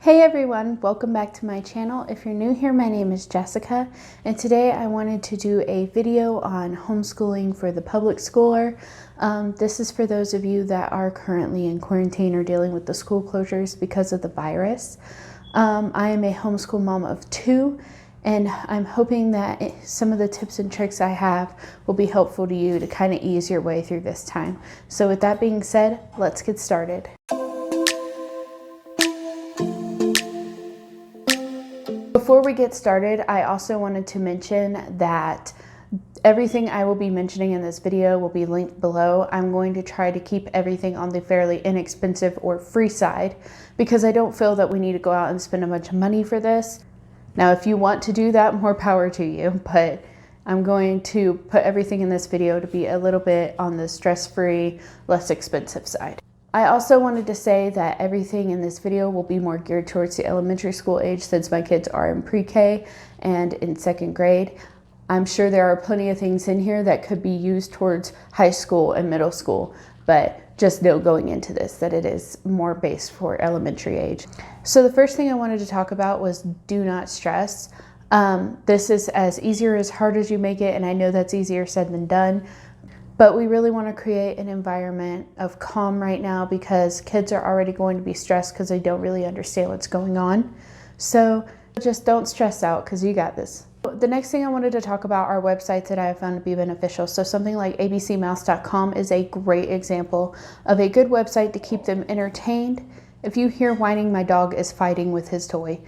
Hey everyone, welcome back to my channel. If you're new here, my name is Jessica, and today I wanted to do a video on homeschooling for the public schooler. This is for those of you that are currently in quarantine or dealing with the school closures because of the virus. I am a homeschool mom of 2, and I'm hoping that some of the tips and tricks I have will be helpful to you to kind of ease your way through this time. So with that being said, let's get started. Before we get started, I also wanted to mention that everything I will be mentioning in this video will be linked below. I'm going to try to keep everything on the fairly inexpensive or free side because I don't feel that we need to go out and spend a bunch of money for this. Now, if you want to do that, more power to you, but I'm going to put everything in this video to be a little bit on the stress-free, less expensive side. I also wanted to say that everything in this video will be more geared towards the elementary school age since my kids are in pre-K and in 2nd grade. I'm sure there are plenty of things in here that could be used towards high school and middle school, but just know going into this that it is more based for elementary age. So the first thing I wanted to talk about was do not stress. This is as easy or as hard as you make it, and I know that's easier said than done. But we really want to create an environment of calm right now because kids are already going to be stressed because they don't really understand what's going on. So just don't stress out because you got this. The next thing I wanted to talk about are websites that I have found to be beneficial. So something like abcmouse.com is a great example of a good website to keep them entertained. If you hear whining, my dog is fighting with his toy.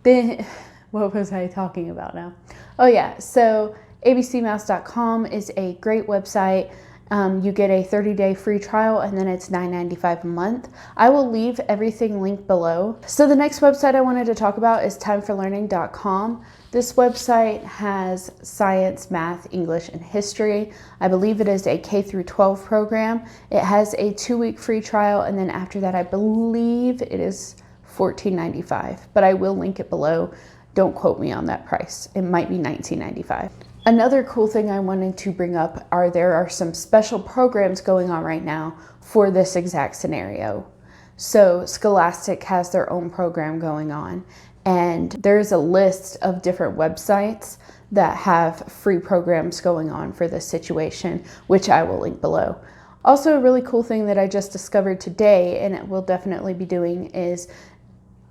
Then what was I talking about now? Oh yeah, so abcmouse.com is a great website. You get a 30-day free trial and then it's $9.95 a month. I will leave everything linked below. So the next website I wanted to talk about is timeforlearning.com. This website has science, math, English, and history. I believe it is a K-12 program. It has a 2-week free trial, and then after that I believe it is $14.95, but I will link it below. Don't quote me on that price. It might be $19.95. Another cool thing I wanted to bring up are there are some special programs going on right now for this exact scenario. So Scholastic has their own program going on, and there's a list of different websites that have free programs going on for this situation, which I will link below. Also, a really cool thing that I just discovered today, and it will definitely be doing, is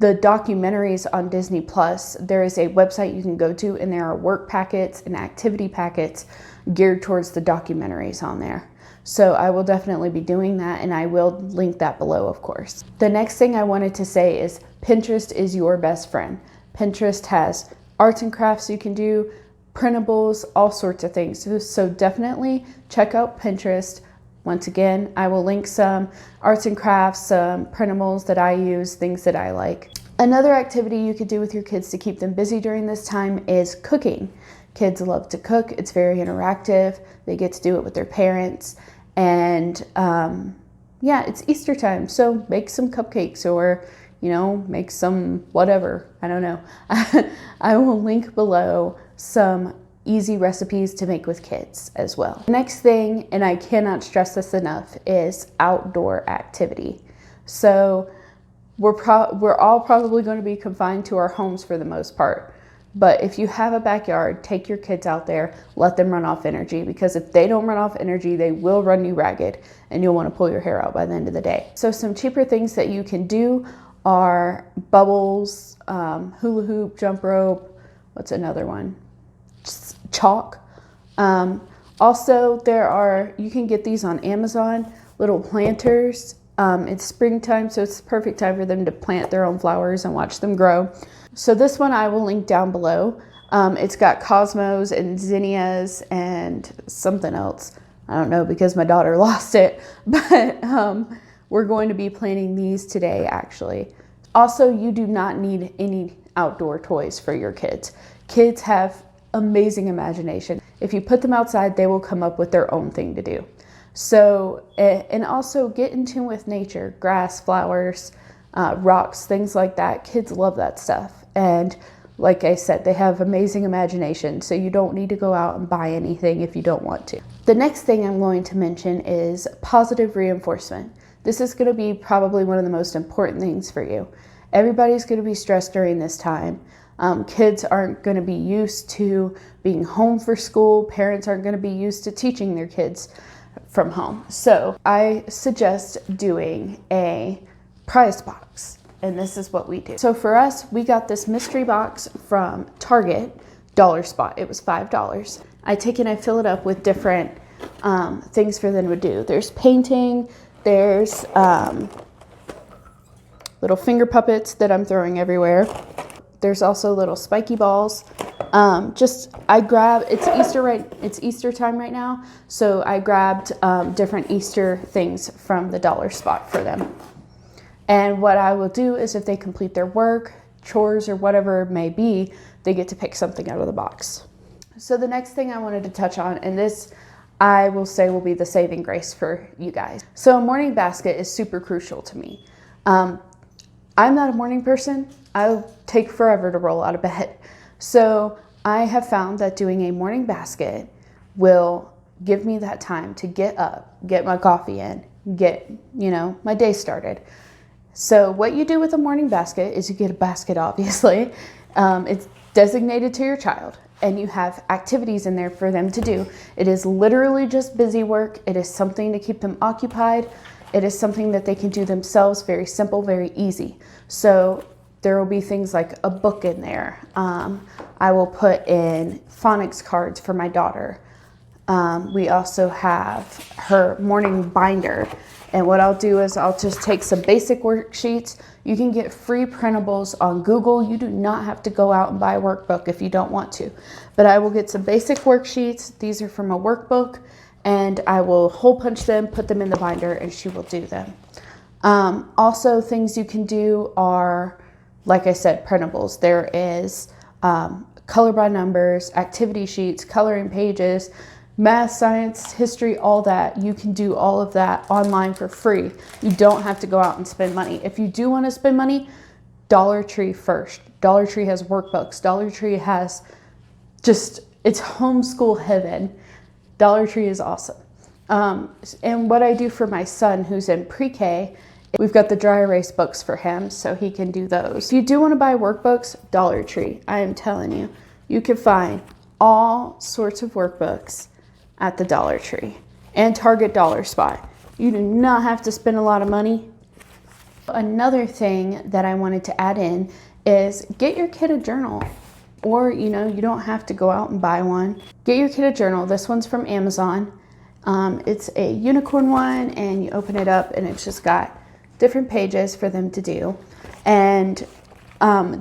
the documentaries on Disney Plus. There is a website you can go to, and there are work packets and activity packets geared towards the documentaries on there. So I will definitely be doing that, and I will link that below, of course. The next thing I wanted to say is Pinterest is your best friend. Pinterest has arts and crafts you can do, printables, all sorts of things. So definitely check out Pinterest. Once again, I will link some arts and crafts, some printables that I use, things that I like. Another activity you could do with your kids to keep them busy during this time is cooking. Kids love to cook. It's very interactive. They get to do it with their parents. And yeah, it's Easter time. So make some cupcakes or, make some whatever. I don't know. I will link below some easy recipes to make with kids as well. Next thing, and I cannot stress this enough, is outdoor activity. So we're all probably going to be confined to our homes for the most part. But if you have a backyard, take your kids out there, let them run off energy, because if they don't run off energy, they will run you ragged and you'll want to pull your hair out by the end of the day. So some cheaper things that you can do are bubbles, hula hoop, jump rope. What's another one? Chalk. Also, you can get these on Amazon, little planters. It's springtime, so it's the perfect time for them to plant their own flowers and watch them grow. So this one I will link down below. It's got cosmos and zinnias and something else. I don't know because my daughter lost it, but we're going to be planting these today actually. Also, you do not need any outdoor toys for your kids. Kids have amazing imagination. If you put them outside, they will come up with their own thing to do. So, and also get in tune with nature, grass, flowers, rocks, things like that. Kids love that stuff. And like I said, they have amazing imagination. So you don't need to go out and buy anything if you don't want to. The next thing I'm going to mention is positive reinforcement. This is going to be probably one of the most important things for you. Everybody's going to be stressed during this time. Kids aren't going to be used to being home for school. Parents aren't going to be used to teaching their kids from home. So I suggest doing a prize box, and this is what we do. So for us, we got this mystery box from Target, Dollar Spot. It was $5. I take and I fill it up with different things for them to do. There's painting, there's little finger puppets that I'm throwing everywhere. There's also little spiky balls. It's Easter time right now, so I grabbed different Easter things from the Dollar Spot for them. And what I will do is if they complete their work, chores, or whatever it may be, they get to pick something out of the box. So the next thing I wanted to touch on, and this I will say will be the saving grace for you guys. So a morning basket is super crucial to me. I'm not a morning person. I'll take forever to roll out of bed. So I have found that doing a morning basket will give me that time to get up, get my coffee in, get, my day started. So what you do with a morning basket is you get a basket, obviously. It's designated to your child, and you have activities in there for them to do. It is literally just busy work. It is something to keep them occupied. It is something that they can do themselves, very simple, very easy. So there will be things like a book in there. I will put in phonics cards for my daughter. We also have her morning binder. And what I'll do is I'll just take some basic worksheets. You can get free printables on Google. You do not have to go out and buy a workbook if you don't want to. But I will get some basic worksheets. These are from a workbook. And I will hole punch them, put them in the binder, and she will do them. Also, things you can do are, like I said, printables. There is color by numbers, activity sheets, coloring pages, math, science, history, all that. You can do all of that online for free. You don't have to go out and spend money. If you do want to spend money, Dollar Tree first. Dollar Tree has workbooks. Dollar Tree has it's homeschool heaven. Dollar Tree is awesome. And what I do for my son who's in pre-K, we've got the dry erase books for him so he can do those. If you do want to buy workbooks, Dollar Tree, I am telling you, you can find all sorts of workbooks at the Dollar Tree and Target Dollar Spot. You do not have to spend a lot of money. Another thing that I wanted to add in is get your kid a journal. Or, you don't have to go out and buy one. Get your kid a journal. This one's from Amazon. It's a unicorn one, and you open it up, and it's just got different pages for them to do. And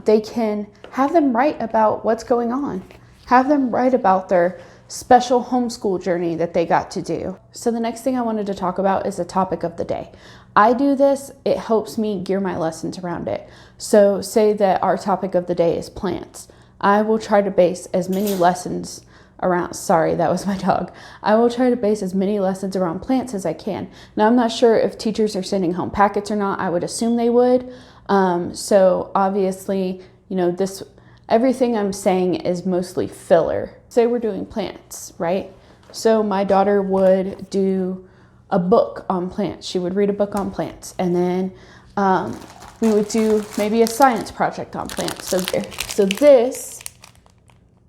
they can have them write about what's going on. Have them write about their special homeschool journey that they got to do. So the next thing I wanted to talk about is the topic of the day. I do this, it helps me gear my lessons around it. So say that our topic of the day is plants. I will try to base as many lessons around, sorry, that was my dog. I will try to base as many lessons around plants as I can. Now, I'm not sure if teachers are sending home packets or not. I would assume they would. So obviously, everything I'm saying is mostly filler. Say we're doing plants, right? So my daughter would do a book on plants. She would read a book on plants, and then we would do maybe a science project on plants. So this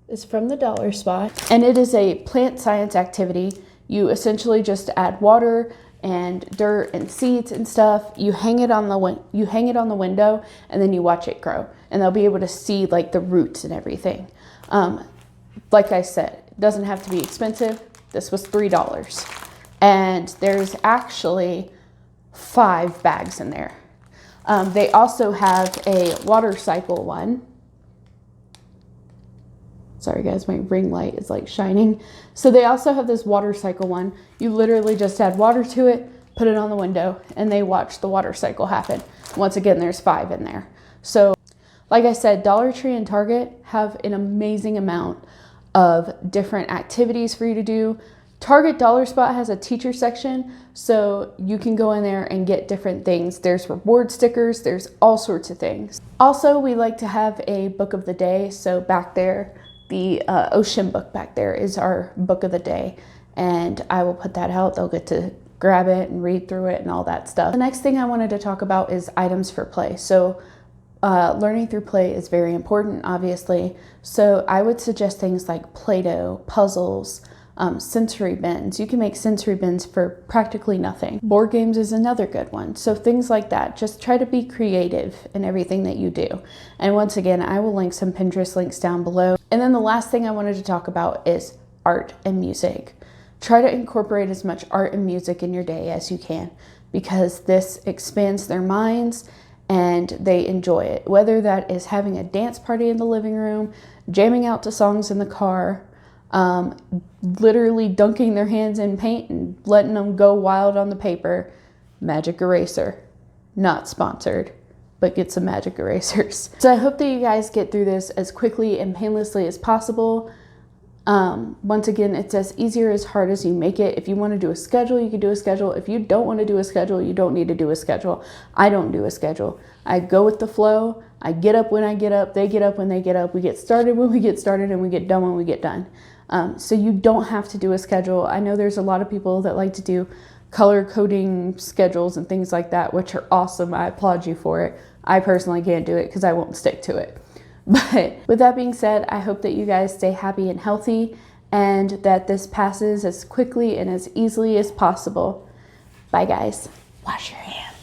is from the Dollar Spot, and it is a plant science activity. You essentially just add water and dirt and seeds and stuff. You hang it on the window, and then you watch it grow, and they'll be able to see like the roots and everything. Like I said, it doesn't have to be expensive. This was $3, and there's actually 5 bags in there. They also have a water cycle one. Sorry guys, my ring light is like shining. So they also have this water cycle one. You literally just add water to it, put it on the window, and they watch the water cycle happen. Once again, there's 5 in there. So like I said, Dollar Tree and Target have an amazing amount of different activities for you to do. Target Dollar Spot has a teacher section, so you can go in there and get different things. There's reward stickers, there's all sorts of things. Also, we like to have a book of the day. So back there, the ocean book back there is our book of the day, and I will put that out. They'll get to grab it and read through it and all that stuff. The next thing I wanted to talk about is items for play. So learning through play is very important, obviously. So I would suggest things like Play-Doh, puzzles, sensory bins. You can make sensory bins for practically nothing. Board games is another good one. So things like that. Just try to be creative in everything that you do. And once again, I will link some Pinterest links down below. And then the last thing I wanted to talk about is art and music. Try to incorporate as much art and music in your day as you can, because this expands their minds and they enjoy it. Whether that is having a dance party in the living room, jamming out to songs in the car, literally dunking their hands in paint and letting them go wild on the paper. Magic eraser. Not sponsored, but get some magic erasers. So I hope that you guys get through this as quickly and painlessly as possible. Once again, it's as easy or as hard as you make it. If you want to do a schedule, you can do a schedule. If you don't want to do a schedule, you don't need to do a schedule. I don't do a schedule. I go with the flow. I get up when I get up. They get up when they get up. We get started when we get started, and we get done when we get done. So you don't have to do a schedule. I know there's a lot of people that like to do color coding schedules and things like that, which are awesome. I applaud you for it. I personally can't do it because I won't stick to it. But with that being said, I hope that you guys stay happy and healthy and that this passes as quickly and as easily as possible. Bye guys. Wash your hands.